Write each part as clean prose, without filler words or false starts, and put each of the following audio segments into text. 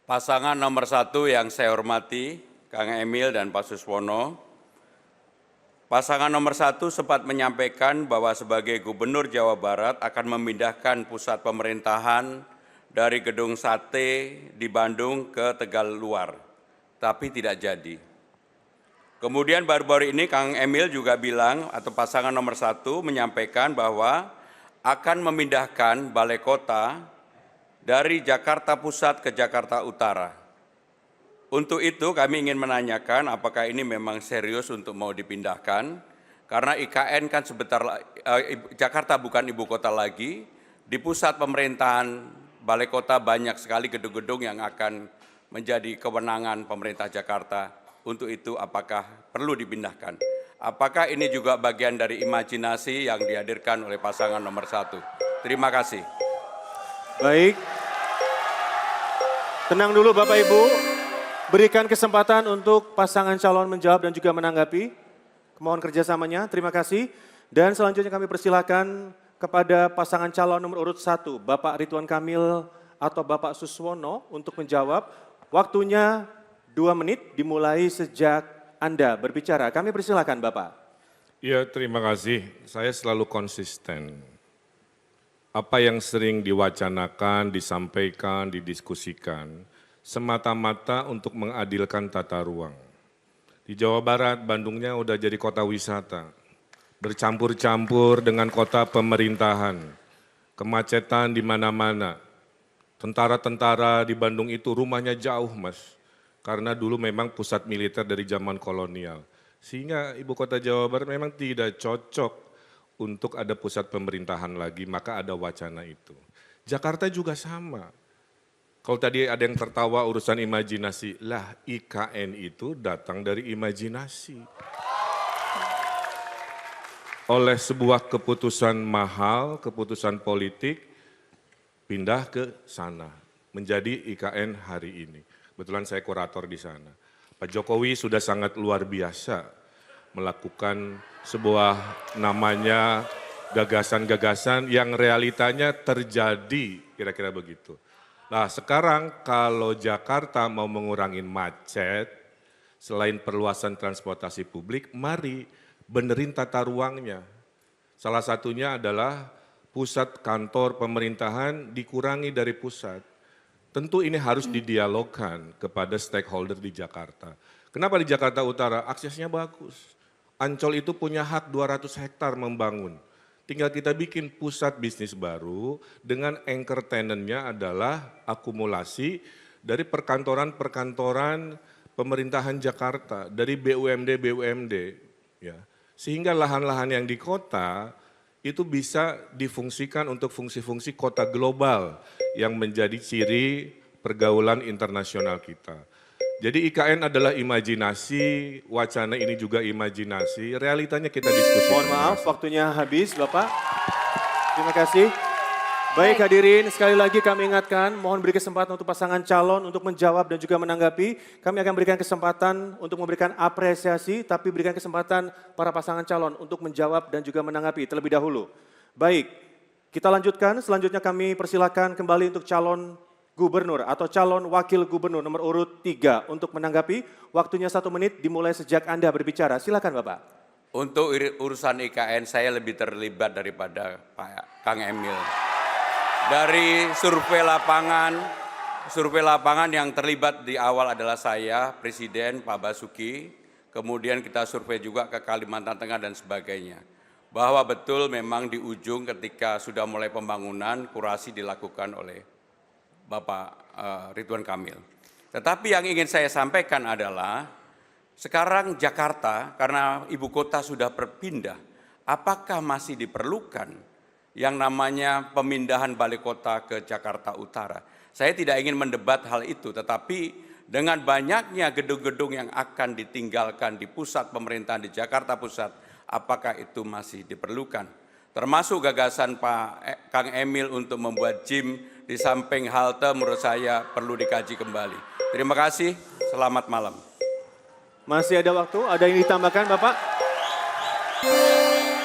Pasangan nomor 1 yang saya hormati, Kang Emil dan Pak Suswono. Pasangan nomor 1 sempat menyampaikan bahwa sebagai Gubernur Jawa Barat akan memindahkan pusat pemerintahan dari Gedung Sate di Bandung ke Tegal Luar, tapi tidak jadi. Kemudian baru-baru ini Kang Emil juga bilang, atau pasangan nomor 1 menyampaikan bahwa akan memindahkan Balai Kota dari Jakarta Pusat ke Jakarta Utara. Untuk itu kami ingin menanyakan apakah ini memang serius untuk mau dipindahkan, karena IKN kan Jakarta bukan ibu kota lagi, di pusat pemerintahan Balai Kota banyak sekali gedung-gedung yang akan menjadi kewenangan pemerintah Jakarta. Untuk itu apakah perlu dipindahkan? Apakah ini juga bagian dari imajinasi yang dihadirkan oleh pasangan nomor 1? Terima kasih. Baik. Tenang dulu Bapak Ibu. Berikan kesempatan untuk pasangan calon menjawab dan juga menanggapi. Mohon kerjasamanya. Terima kasih. Dan selanjutnya kami persilakan kepada pasangan calon nomor urut 1, Bapak Ridwan Kamil atau Bapak Suswono untuk menjawab. Waktunya 2 menit dimulai sejak Anda berbicara. Kami persilakan Bapak. Ya, terima kasih. Saya selalu konsisten. Apa yang sering diwacanakan, disampaikan, didiskusikan, semata-mata untuk mengadilkan tata ruang. Di Jawa Barat, Bandungnya udah jadi kota wisata, bercampur-campur dengan kota pemerintahan, kemacetan di mana-mana. Tentara-tentara di Bandung itu rumahnya jauh, Mas, karena dulu memang pusat militer dari zaman kolonial. Sehingga ibu kota Jawa Barat memang tidak cocok untuk ada pusat pemerintahan lagi, maka ada wacana itu. Jakarta juga sama. Kalau tadi ada yang tertawa urusan imajinasi, lah IKN itu datang dari imajinasi. Oleh sebuah keputusan mahal, keputusan politik, pindah ke sana, menjadi IKN hari ini. Kebetulan saya kurator di sana. Pak Jokowi sudah sangat luar biasa melakukan sebuah namanya gagasan-gagasan yang realitanya terjadi, kira-kira begitu. Nah sekarang kalau Jakarta mau mengurangi macet, selain perluasan transportasi publik, mari benerin tata ruangnya. Salah satunya adalah pusat kantor pemerintahan dikurangi dari pusat. Tentu ini harus didialogkan kepada stakeholder di Jakarta. Kenapa di Jakarta Utara? Aksesnya bagus. Ancol itu punya hak 200 hektar membangun. Tinggal kita bikin pusat bisnis baru dengan anchor tenant-nya adalah akumulasi dari perkantoran-perkantoran pemerintahan Jakarta, dari BUMD-BUMD. Ya. Sehingga lahan-lahan yang di kota itu bisa difungsikan untuk fungsi-fungsi kota global yang menjadi ciri pergaulan internasional kita. Jadi IKN adalah imajinasi, wacana ini juga imajinasi, realitanya kita diskusi. Mohon maaf, waktunya habis Bapak. Terima kasih. Baik hadirin, sekali lagi kami ingatkan, mohon beri kesempatan untuk pasangan calon untuk menjawab dan juga menanggapi. Kami akan berikan kesempatan untuk memberikan apresiasi, tapi berikan kesempatan para pasangan calon untuk menjawab dan juga menanggapi terlebih dahulu. Baik, kita lanjutkan. Selanjutnya kami persilakan kembali untuk calon Gubernur atau calon wakil gubernur nomor urut 3 untuk menanggapi. Waktunya 1 menit dimulai sejak Anda berbicara. Silakan Bapak. Untuk urusan IKN saya lebih terlibat daripada Pak Kang Emil. Dari survei lapangan yang terlibat di awal adalah saya, Presiden Pak Basuki, kemudian kita survei juga ke Kalimantan Tengah dan sebagainya. Bahwa betul memang di ujung ketika sudah mulai pembangunan, kurasi dilakukan oleh Bapak Ridwan Kamil. Tetapi yang ingin saya sampaikan adalah sekarang Jakarta karena ibu kota sudah berpindah, apakah masih diperlukan yang namanya pemindahan balai kota ke Jakarta Utara? Saya tidak ingin mendebat hal itu, tetapi dengan banyaknya gedung-gedung yang akan ditinggalkan di pusat pemerintahan di Jakarta Pusat, apakah itu masih diperlukan? Termasuk gagasan Pak Kang Emil untuk membuat gym di samping halte menurut saya perlu dikaji kembali. Terima kasih, selamat malam. Masih ada waktu, ada yang ditambahkan Bapak?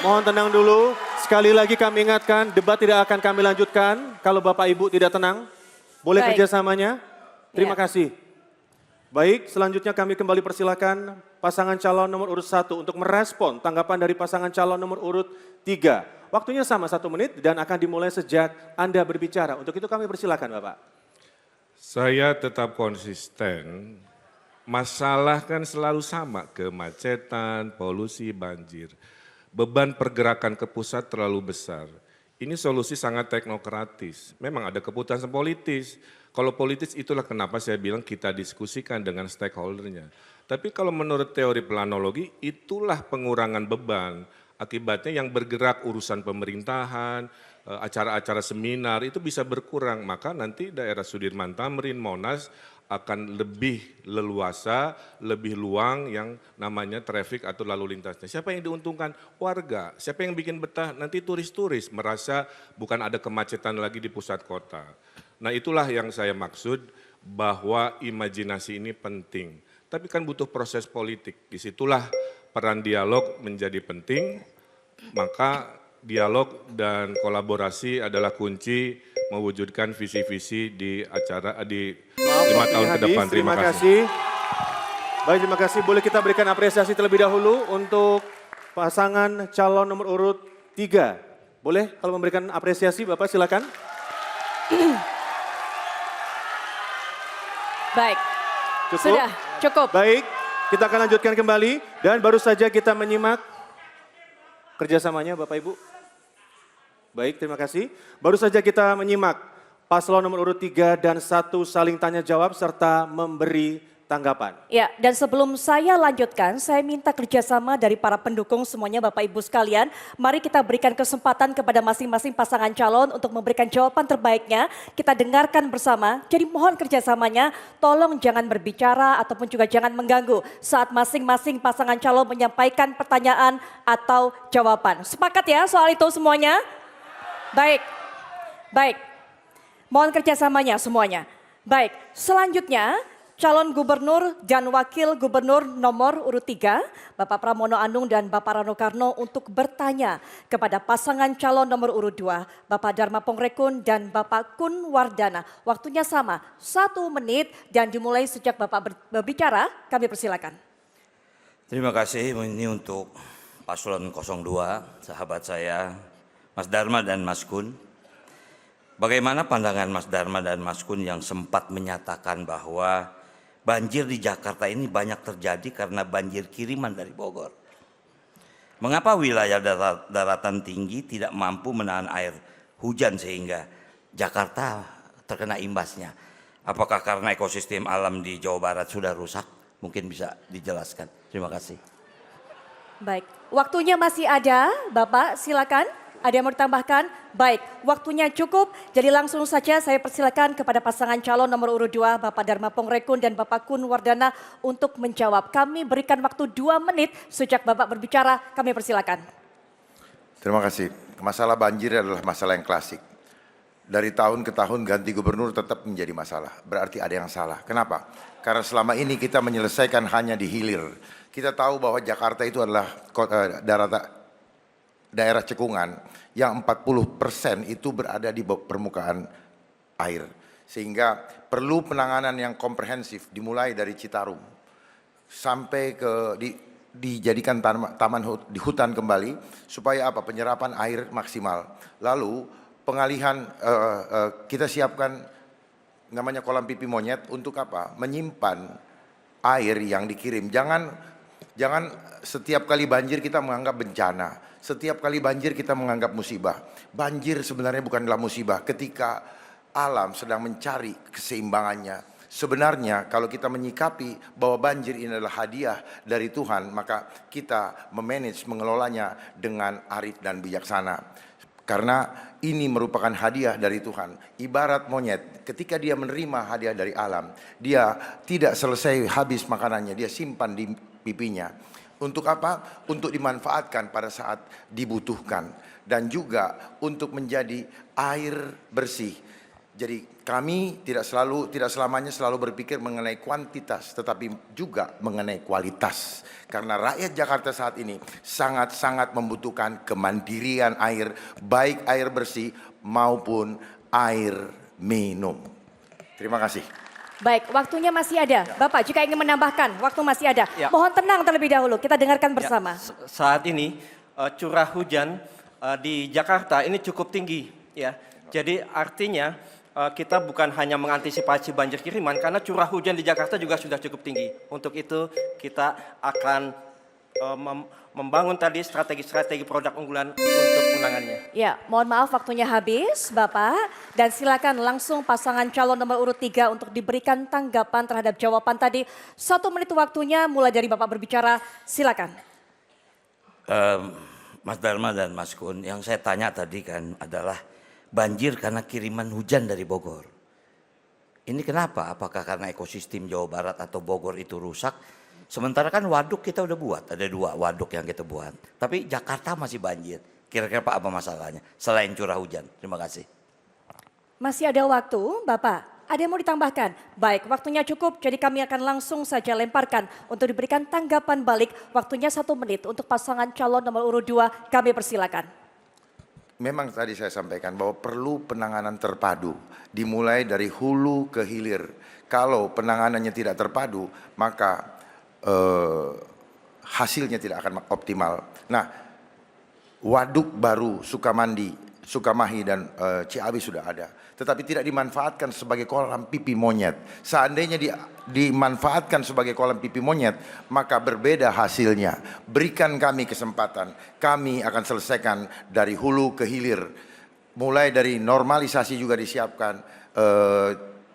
Mohon tenang dulu, sekali lagi kami ingatkan debat tidak akan kami lanjutkan kalau Bapak Ibu tidak tenang. Boleh Baik. kerjasamanya? Terima Ya. kasih. Baik, selanjutnya kami kembali persilakan pasangan calon nomor urut 1 untuk merespon tanggapan dari pasangan calon nomor urut 3. Waktunya sama 1 menit dan akan dimulai sejak Anda berbicara. Untuk itu kami persilakan Bapak. Saya tetap konsisten, masalah kan selalu sama, kemacetan, polusi, banjir. Beban pergerakan ke pusat terlalu besar. Ini solusi sangat teknokratis, memang ada keputusan politis. Kalau politis itulah kenapa saya bilang kita diskusikan dengan stakeholdernya. Tapi kalau menurut teori planologi itulah pengurangan beban. Akibatnya yang bergerak urusan pemerintahan, acara-acara seminar itu bisa berkurang. Maka nanti daerah Sudirman Tamrin, Monas akan lebih leluasa, lebih luang yang namanya traffic atau lalu lintasnya. Siapa yang diuntungkan? Warga. Siapa yang bikin betah? Nanti turis-turis merasa bukan ada kemacetan lagi di pusat kota. Nah itulah yang saya maksud bahwa imajinasi ini penting. Tapi kan butuh proses politik. Disitulah peran dialog menjadi penting. Maka dialog dan kolaborasi adalah kunci mewujudkan visi-visi di acara di 5 tahun ke depan. Terima kasih. Baik, terima kasih. Boleh kita berikan apresiasi terlebih dahulu untuk pasangan calon nomor urut 3. Boleh kalau memberikan apresiasi Bapak silakan. Baik. Cukup? Sudah, cukup. Baik, kita akan lanjutkan kembali dan baru saja kita menyimak kerjasamanya Bapak Ibu. Baik, terima kasih. Baru saja kita menyimak paslon nomor urut 3 dan 1 saling tanya jawab serta memberi tanggapan. Ya, dan sebelum saya lanjutkan, saya minta kerjasama dari para pendukung semuanya Bapak Ibu sekalian. Mari kita berikan kesempatan kepada masing-masing pasangan calon untuk memberikan jawaban terbaiknya. Kita dengarkan bersama, jadi mohon kerjasamanya, tolong jangan berbicara ataupun juga jangan mengganggu saat masing-masing pasangan calon menyampaikan pertanyaan atau jawaban. Sepakat ya soal itu semuanya? Baik, baik. Mohon kerjasamanya semuanya. Baik, selanjutnya calon gubernur dan wakil gubernur nomor urut 3, Bapak Pramono Anung dan Bapak Rano Karno untuk bertanya kepada pasangan calon nomor urut 2, Bapak Dharma Pongrekun dan Bapak Kun Wardana. Waktunya sama, 1 menit dan dimulai sejak Bapak berbicara, kami persilakan. Terima kasih, ini untuk paslon 02, sahabat saya, Mas Dharma dan Mas Kun. Bagaimana pandangan Mas Dharma dan Mas Kun yang sempat menyatakan bahwa banjir di Jakarta ini banyak terjadi karena banjir kiriman dari Bogor? Mengapa wilayah daratan tinggi tidak mampu menahan air hujan sehingga Jakarta terkena imbasnya? Apakah karena ekosistem alam di Jawa Barat sudah rusak? Mungkin bisa dijelaskan. Terima kasih. Baik, waktunya masih ada, Bapak silakan. Ada yang mau ditambahkan? Baik, waktunya cukup. Jadi langsung saja saya persilakan kepada pasangan calon nomor urut 2, Bapak Dharma Pongrekun dan Bapak Kun Wardana untuk menjawab. Kami berikan waktu 2 menit sejak Bapak berbicara, kami persilakan. Terima kasih. Masalah banjir adalah masalah yang klasik. Dari tahun ke tahun ganti gubernur tetap menjadi masalah. Berarti ada yang salah. Kenapa? Karena selama ini kita menyelesaikan hanya di hilir. Kita tahu bahwa Jakarta itu adalah daerah cekungan yang 40% itu berada di permukaan air. Sehingga perlu penanganan yang komprehensif dimulai dari Citarum sampai ke dijadikan di hutan kembali supaya apa? Penyerapan air maksimal. Lalu pengalihan kita siapkan namanya kolam pipi monyet untuk apa? Menyimpan air yang dikirim. Jangan setiap kali banjir kita menganggap bencana. Setiap kali banjir kita menganggap musibah. Banjir sebenarnya bukanlah musibah ketika alam sedang mencari keseimbangannya. Sebenarnya kalau kita menyikapi bahwa banjir ini adalah hadiah dari Tuhan, maka kita memanage, mengelolanya dengan arif dan bijaksana. Karena ini merupakan hadiah dari Tuhan. Ibarat monyet, ketika dia menerima hadiah dari alam, dia tidak selesai habis makanannya, dia simpan di pipinya. Untuk apa? Untuk dimanfaatkan pada saat dibutuhkan. Dan juga untuk menjadi air bersih. Jadi kami tidak selamanya selalu berpikir mengenai kuantitas, tetapi juga mengenai kualitas. Karena rakyat Jakarta saat ini sangat-sangat membutuhkan kemandirian air, baik air bersih maupun air minum. Terima kasih. Baik, waktunya masih ada. Bapak, jika ingin menambahkan, waktu masih ada. Ya. Mohon tenang terlebih dahulu, kita dengarkan Ya, bersama. saat ini curah hujan di Jakarta ini cukup tinggi, ya. Jadi artinya kita bukan hanya mengantisipasi banjir kiriman karena curah hujan di Jakarta juga sudah cukup tinggi. Untuk itu kita akan membangun tadi strategi-strategi produk unggulan untuk menangannya. Ya, mohon maaf waktunya habis, Bapak. Dan silakan langsung pasangan calon nomor urut 3 untuk diberikan tanggapan terhadap jawaban tadi. 1 menit waktunya mulai dari Bapak berbicara, silakan. Mas Dharma dan Mas Kun, yang saya tanya tadi kan adalah banjir karena kiriman hujan dari Bogor. Ini kenapa? Apakah karena ekosistem Jawa Barat atau Bogor itu rusak? Sementara kan waduk kita udah buat, ada 2 waduk yang kita buat. Tapi Jakarta masih banjir. Kira-kira Pak apa masalahnya selain curah hujan? Terima kasih. Masih ada waktu, Bapak. Ada yang mau ditambahkan? Baik, waktunya cukup, jadi kami akan langsung saja lemparkan untuk diberikan tanggapan balik. Waktunya 1 menit untuk pasangan calon nomor urut 2, kami persilakan. Memang tadi saya sampaikan bahwa perlu penanganan terpadu, dimulai dari hulu ke hilir. Kalau penanganannya tidak terpadu, maka hasilnya tidak akan optimal. Nah, waduk baru Sukamandi, Sukamahi dan Ciawi sudah ada, tetapi tidak dimanfaatkan sebagai kolam pipi monyet. Seandainya dimanfaatkan sebagai kolam pipi monyet, maka berbeda hasilnya. Berikan kami kesempatan, kami akan selesaikan dari hulu ke hilir. Mulai dari normalisasi juga disiapkan,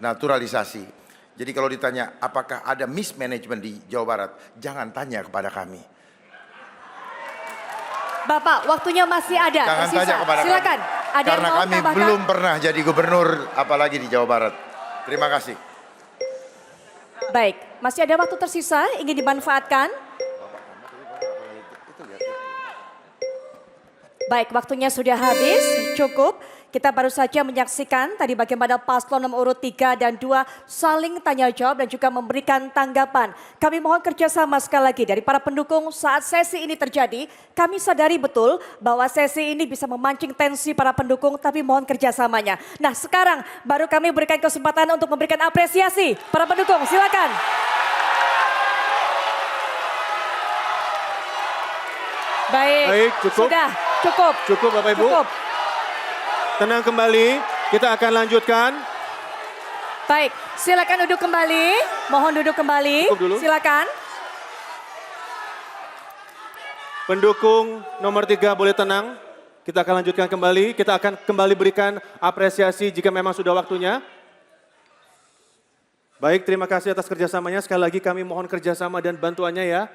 naturalisasi. Jadi kalau ditanya apakah ada mismanagement di Jawa Barat, jangan tanya kepada kami. Bapak, waktunya masih ada. Jangan tersisa. tanya kepada Silakan. kami. Ada yang Karena mau kami tambahkan? belum pernah jadi gubernur, apalagi di Jawa Barat. Terima kasih. Baik, masih ada waktu tersisa, ingin dimanfaatkan? Baik, waktunya sudah habis, cukup. Kita baru saja menyaksikan tadi bagaimana paslon nomor urut 3 dan 2 saling tanya jawab dan juga memberikan tanggapan. Kami mohon kerjasama sekali lagi dari para pendukung saat sesi ini terjadi. Kami sadari betul bahwa sesi ini bisa memancing tensi para pendukung, tapi mohon kerjasamanya. Nah, sekarang baru kami berikan kesempatan untuk memberikan apresiasi para pendukung, silakan. Baik, cukup. Sudah, cukup. Cukup Bapak Ibu. Cukup. Tenang kembali, kita akan lanjutkan. Baik, silakan duduk kembali. Mohon duduk kembali. Cukup dulu. Silakan. Pendukung nomor 3 boleh tenang. Kita akan lanjutkan kembali. Kita akan kembali berikan apresiasi jika memang sudah waktunya. Baik, terima kasih atas kerjasamanya. Sekali lagi kami mohon kerjasama dan bantuannya ya.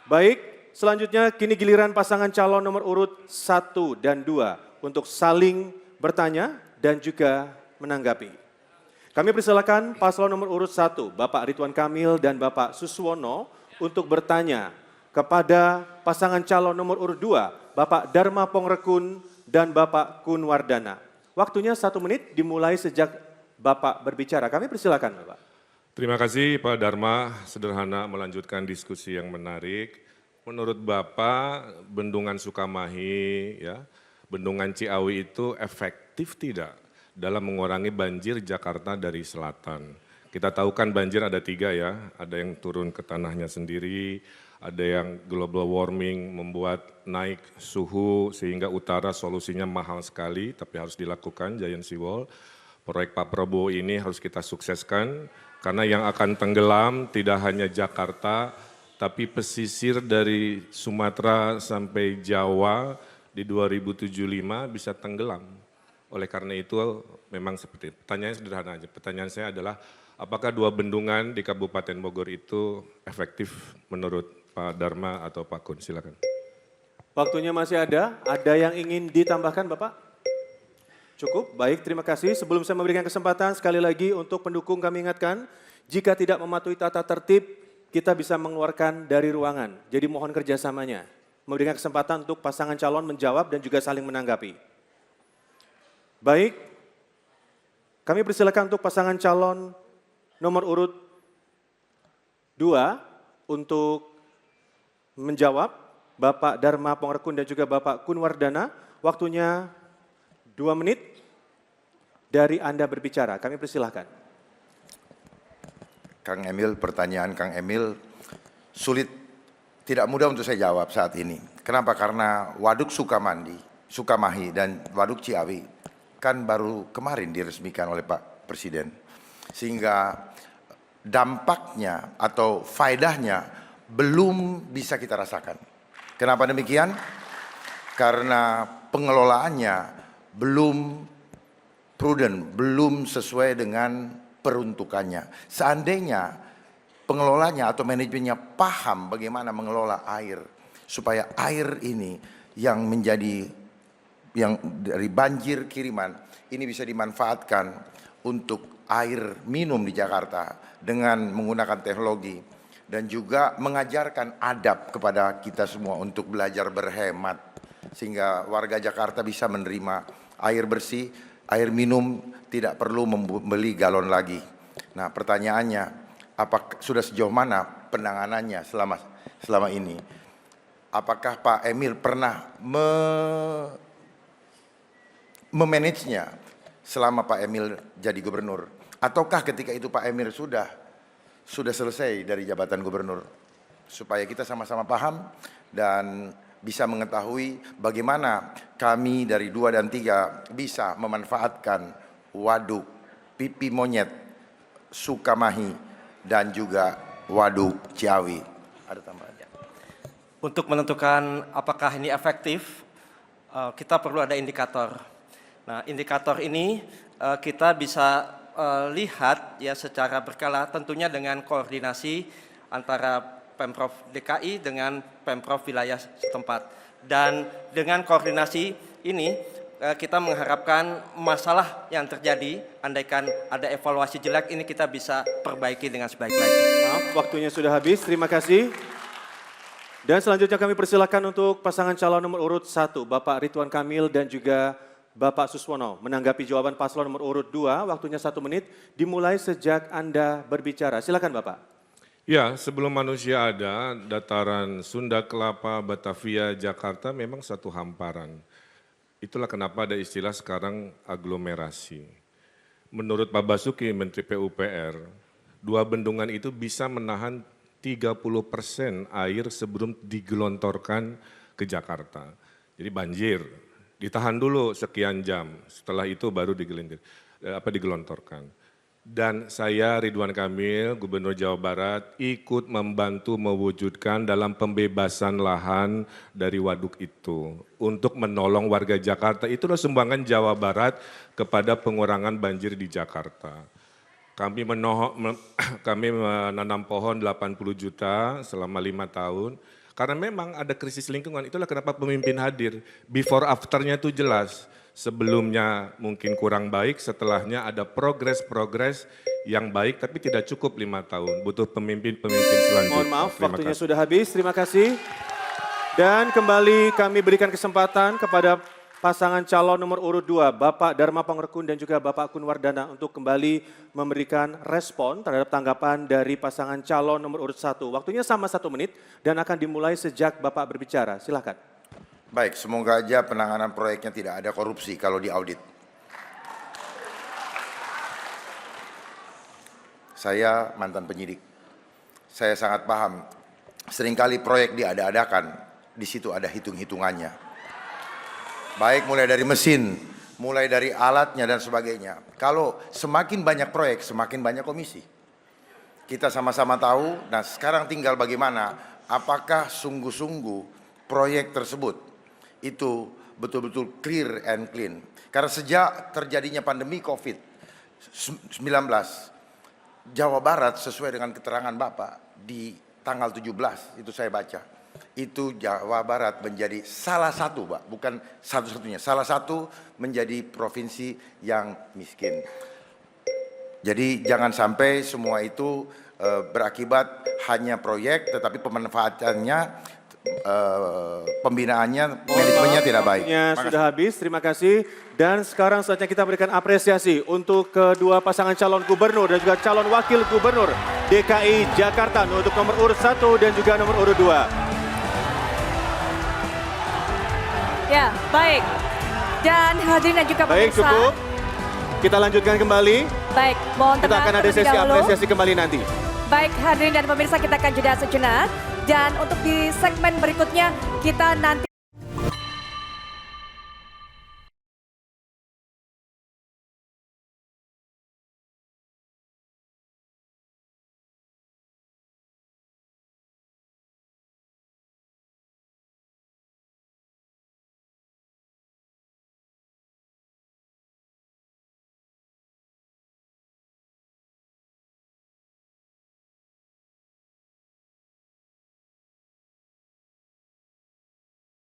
Baik. Selanjutnya kini giliran pasangan calon nomor urut 1 dan 2 untuk saling bertanya dan juga menanggapi. Kami persilakan paslon nomor urut 1, Bapak Ridwan Kamil dan Bapak Suswono untuk bertanya kepada pasangan calon nomor urut 2, Bapak Dharma Pongrekun dan Bapak Kun Wardana. Waktunya 1 menit dimulai sejak Bapak berbicara. Kami persilakan Bapak. Terima kasih Pak Dharma, sederhana melanjutkan diskusi yang menarik. Menurut Bapak, Bendungan Sukamahi, ya, Bendungan Ciawi itu efektif tidak dalam mengurangi banjir Jakarta dari selatan? Kita tahu kan banjir ada 3 ya, ada yang turun ke tanahnya sendiri, ada yang global warming membuat naik suhu sehingga utara solusinya mahal sekali, tapi harus dilakukan giant seawall. Proyek Pak Prabowo ini harus kita sukseskan, karena yang akan tenggelam tidak hanya Jakarta, tapi pesisir dari Sumatera sampai Jawa di 2075 bisa tenggelam. Oleh karena itu memang seperti itu. Pertanyaannya sederhana aja. Pertanyaan saya adalah apakah 2 bendungan di Kabupaten Bogor itu efektif menurut Pak Dharma atau Pak Kun? Silakan. Waktunya masih ada. Ada yang ingin ditambahkan Bapak? Cukup, baik terima kasih. Sebelum saya memberikan kesempatan sekali lagi untuk pendukung kami ingatkan, jika tidak mematuhi tata tertib, kita bisa mengeluarkan dari ruangan. Jadi mohon kerjasamanya. Memberikan kesempatan untuk pasangan calon menjawab dan juga saling menanggapi. Baik, kami persilakan untuk pasangan calon nomor urut 2 untuk menjawab. Bapak Dharma Pongrekun dan juga Bapak Kun Wardana. Waktunya 2 menit dari Anda berbicara. Kami persilahkan. Kang Emil, pertanyaan Kang Emil sulit, tidak mudah untuk saya jawab saat ini. Kenapa? Karena Waduk Sukamahi dan Waduk Ciawi kan baru kemarin diresmikan oleh Pak Presiden. Sehingga dampaknya atau faedahnya belum bisa kita rasakan. Kenapa demikian? Karena pengelolaannya belum prudent, belum sesuai dengan peruntukannya. Seandainya pengelolanya atau manajemennya paham bagaimana mengelola air, supaya air ini yang menjadi yang dari banjir kiriman ini bisa dimanfaatkan untuk air minum di Jakarta dengan menggunakan teknologi dan juga mengajarkan adab kepada kita semua untuk belajar berhemat sehingga warga Jakarta bisa menerima air bersih, air minum, tidak perlu membeli galon lagi. Nah, pertanyaannya, apakah sudah sejauh mana penanganannya selama ini? Apakah Pak Emil pernah memanagenya selama Pak Emil jadi gubernur? Ataukah ketika itu Pak Emil sudah selesai dari jabatan gubernur? Supaya kita sama-sama paham dan bisa mengetahui bagaimana kami dari 2 dan 3 bisa memanfaatkan waduk Pipi Monyet, Sukamahi, dan juga waduk Ciawi. Ada tambahan? Untuk menentukan apakah ini efektif, kita perlu ada indikator. Nah, indikator ini kita bisa lihat ya secara berkala, tentunya dengan koordinasi antara Pemprov DKI dengan Pemprov wilayah setempat. Dan dengan koordinasi ini kita mengharapkan masalah yang terjadi, andaikan ada evaluasi jelek, ini kita bisa perbaiki dengan sebaik-baiknya. Maaf, waktunya sudah habis. Terima kasih. Dan selanjutnya kami persilakan untuk pasangan calon nomor urut 1, Bapak Ridwan Kamil dan juga Bapak Suswono. Menanggapi jawaban paslon nomor urut 2, waktunya 1 menit, dimulai sejak Anda berbicara. Silakan Bapak. Ya, sebelum manusia ada, dataran Sunda Kelapa, Batavia, Jakarta memang satu hamparan. Itulah kenapa ada istilah sekarang aglomerasi. Menurut Pak Basuki, Menteri PUPR, 2 bendungan itu bisa menahan 30% air sebelum digelontorkan ke Jakarta. Jadi banjir, ditahan dulu sekian jam, setelah itu baru digelontorkan. Dan saya Ridwan Kamil, Gubernur Jawa Barat, ikut membantu mewujudkan dalam pembebasan lahan dari waduk itu untuk menolong warga Jakarta. Itulah sumbangan Jawa Barat kepada pengurangan banjir di Jakarta. Kami menanam pohon 80 juta selama 5 tahun. Karena memang ada krisis lingkungan, itulah kenapa pemimpin hadir. Before afternya itu jelas. Sebelumnya mungkin kurang baik, setelahnya ada progres yang baik, tapi tidak cukup 5 tahun. Butuh pemimpin-pemimpin selanjutnya. Mohon maaf, waktunya sudah habis. Terima kasih. Dan kembali kami berikan kesempatan kepada pasangan calon nomor urut 2, Bapak Dharma Pangrekun dan juga Bapak Kun Wardana untuk kembali memberikan respon terhadap tanggapan dari pasangan calon nomor urut 1. Waktunya sama 1 menit dan akan dimulai sejak Bapak berbicara. Silakan. Baik, semoga aja penanganan proyeknya tidak ada korupsi kalau diaudit. Saya mantan penyidik. Saya sangat paham. Seringkali proyek diada-adakan, di situ ada hitung-hitungannya. Baik mulai dari mesin, mulai dari alatnya dan sebagainya. Kalau semakin banyak proyek, semakin banyak komisi. Kita sama-sama tahu, nah sekarang tinggal bagaimana, apakah sungguh-sungguh proyek tersebut itu betul-betul clear and clean. Karena sejak terjadinya pandemi COVID-19, Jawa Barat sesuai dengan keterangan Bapak di tanggal 17, itu saya baca. Itu Jawa Barat menjadi salah satu, Pak, bukan satu-satunya, salah satu menjadi provinsi yang miskin. Jadi jangan sampai semua itu berakibat hanya proyek, tetapi pemanfaatannya, pembinaannya, manajemennya tidak baik. Waktunya sudah habis, terima kasih. Dan sekarang saatnya kita berikan apresiasi untuk kedua pasangan calon gubernur dan juga calon wakil gubernur DKI Jakarta untuk nomor urut 1 dan juga nomor urut 2. Ya, baik. Dan hadirin dan juga Baik, pemirsa. cukup. Kita lanjutkan kembali. Baik, mohon Kita tenang akan ada terlebih sesi dahulu. apresiasi kembali nanti. Baik hadirin dan pemirsa, kita akan jeda sejenak. Dan untuk di segmen berikutnya kita nanti